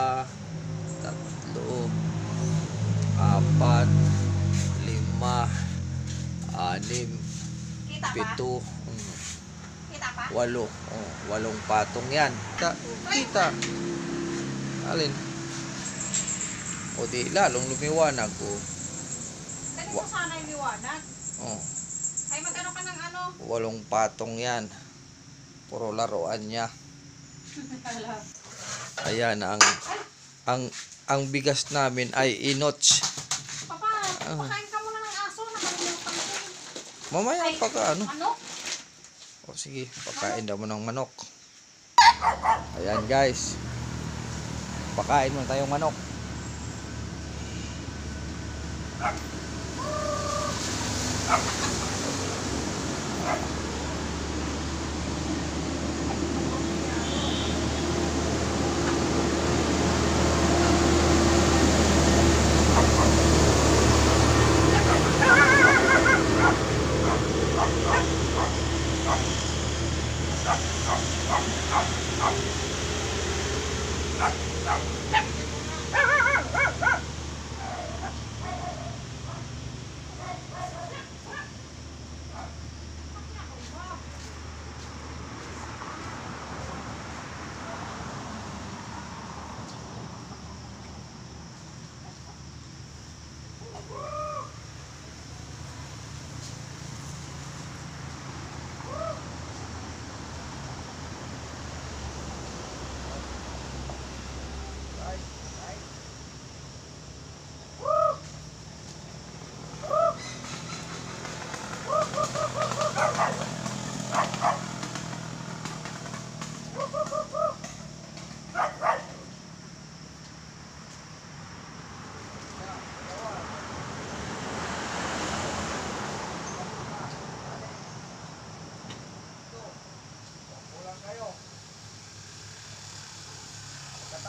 2, 3, 4, 5, 6, Kita pa? 7, Kita pa? 8. 8 patong yan. Kita. Alin? O di, lalong lumiwanag. Dali mo sana yung liwanag. Oh, Ay, magano ka ng ano? 8 patong yan. Puro laruan niya. Ayan, ang bigas namin ay inots. Papa, pakain ka muna ng aso. Nakalimutan ko. Mamaya Ay, pagka ano. Ano? O sige, pagkain daw mo ng manok. Ayan guys. Pakain mo tayong manok.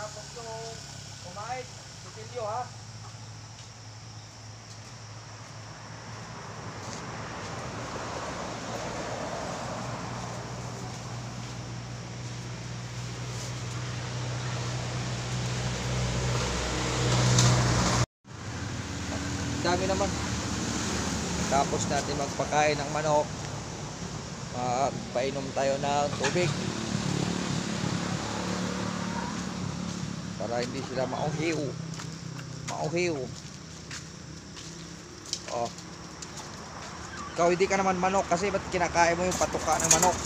Tapos nung kumain, tutilyo ha. dami naman. Tapos natin magpakain ng manok, magpainom tayo ng tubig para hindi sila mauhiw. Oh, ikaw hindi ka naman manok, kasi ba't kinakain mo yung patuka ng manok?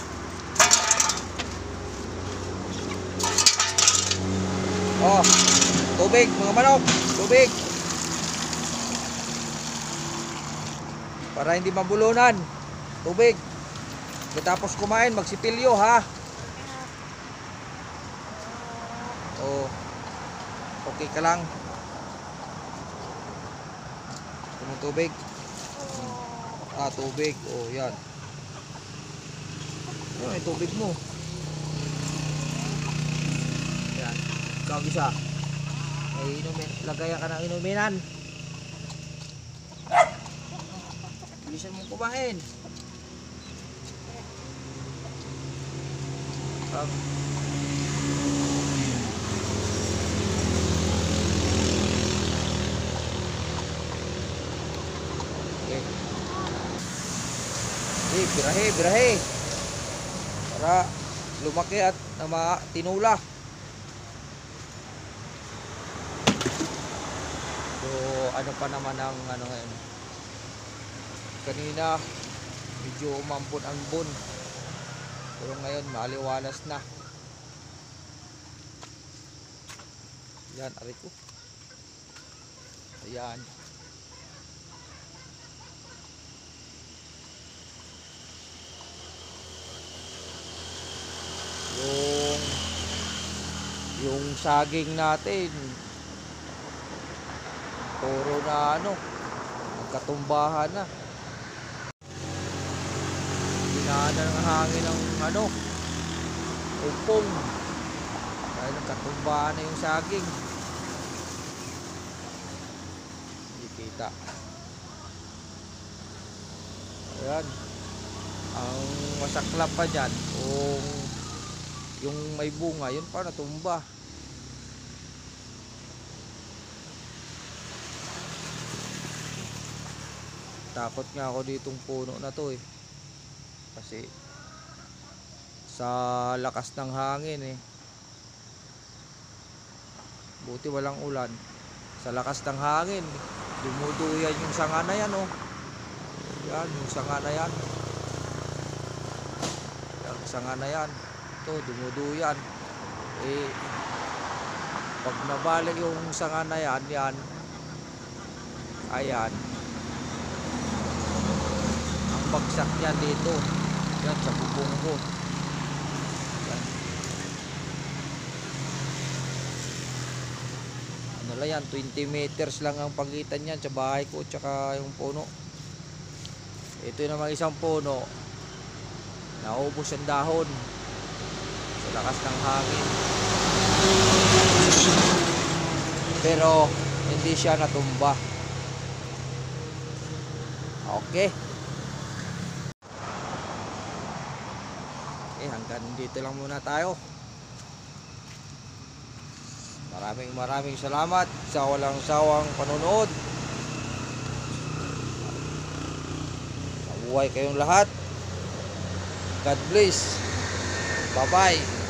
Oh, tubig mga manok, tubig para hindi mabulunan. Tubig. Tapos kumain, magsipilyo ha. Oh, okay ka lang. Yung tubig. Tubig. Oh, yan. Yung tubig mo. Yan. Ikaw isa. Ay, inumin. Lagayan ka ng inuminan. Bilisan mong kumain. Okay. Birahe. Para lumaki at tinula. So, ano pa naman ang ngayon? Kanina medyo umambon-ambon. Pero ngayon maliwalas na. Yan, aray ko. Ayan. Yung saging natin puro na nagkatumbahan na. Dinaanan ng hangin ng upong. Dahil nagkatumbahan na yung saging. Hindi kita. Ayan. Ang masaklap pa dyan, kung yung may bunga, yun pa natumba. Takot nga ako ditong puno na to kasi sa lakas ng hangin buti walang ulan. Sa lakas ng hangin dumuduyan yung sanga na yan. Yan, yung sanga na yan. Yung sanga na yan ito, dumuduyan. Pag nabalik yung sanga na yan, ayan, ang bagsak niyan dito, yan sa bubong ko. Yan. Ano lang yan, 20 meters lang ang pagitan niyan sa bahay ko tsaka yung puno. Ito naman isang puno, naubos ang dahon sa lakas ng hangin. Pero hindi siya natumba. Okay. Hanggang dito lang muna tayo. Maraming salamat sa walang sawang panonood. Mabuhay kayong lahat. God bless. Bye-bye.